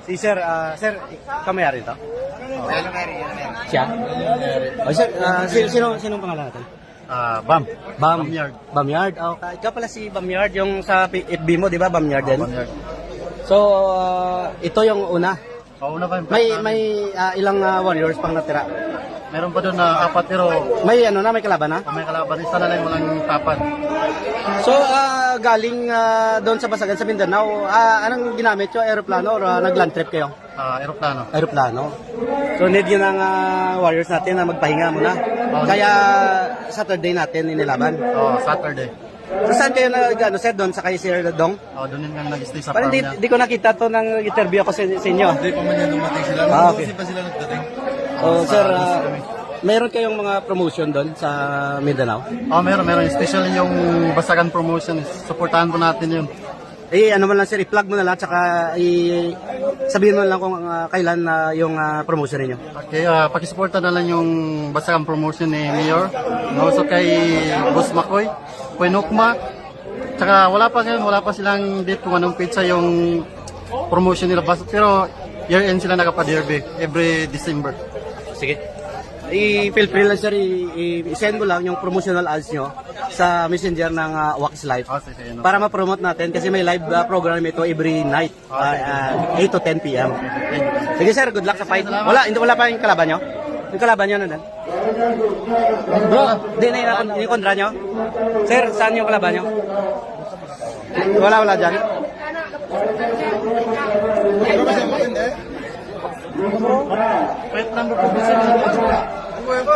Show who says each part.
Speaker 1: Si Sir, Sir, kamayari to?
Speaker 2: Yan ang area, yan ang area.
Speaker 1: Siya? Oh, Sir, sinong pangalan natin?
Speaker 2: Bam.
Speaker 1: Bamyard. Bamyard. Oh, ikaw pala si Bamyard, yung sa FB mo, di ba? Bamyard din.
Speaker 2: Bamyard.
Speaker 1: So, ito yung una.
Speaker 2: Pauna pa yung
Speaker 1: May ilang warriors pang natira.
Speaker 2: Meron pa doon na apat pero
Speaker 1: May may kalaban na?
Speaker 2: may kalaban. Isa na lang walang tapat.
Speaker 1: So, galing doon sa Basagan sa Mindanao, anong ginamit nyo? Aeroplano or nag-land trip kayo?
Speaker 2: Aeroplano.
Speaker 1: Aeroplano. So, need yun ang warriors natin na magpahinga muna. Kaya, Saturday natin inilaban.
Speaker 2: Saturday.
Speaker 1: So, saan kayo sir, doon sa kay Sir Dong?
Speaker 2: Doon din nga nag-stay sa
Speaker 1: Parang
Speaker 2: farm niya.
Speaker 1: di ko nakita to ng interview ako sa inyo.
Speaker 2: Hindi pa man yan dumating sila.
Speaker 1: Okay.
Speaker 2: Kasi pa sila nagdating.
Speaker 1: So, sir, meron kayong mga promotion doon sa Mindanao?
Speaker 2: Meron. Especially yung Basagan promotion. Supportahan po natin yun.
Speaker 1: Ano man lang sir, i-plug mo na lang, tsaka sabihin mo lang kung kailan yung promotion ninyo.
Speaker 2: Okay, pakisuporta na lang yung Basagan promotion ni Mayor. Also kay Boss Makoy, Puenokma. Tsaka wala pa silang date kung anong pizza yung promotion nila. Pero year-end sila nakapad-derby every December.
Speaker 1: Sige. I-feel free lang sir, i-send mo lang yung promotional ads nyo sa messenger ng Wax Life
Speaker 2: Sige, no.
Speaker 1: para ma-promote natin kasi may live program ito every night 8 to 10 p.m. Sige sir, good luck sa fight. Wala pa yung kalaban nyo? Yung kalaban nyo nandun? Bro, di na yung kontra nyo? Sir, saan yung kalaban nyo? Wala dyan?
Speaker 2: Fight number po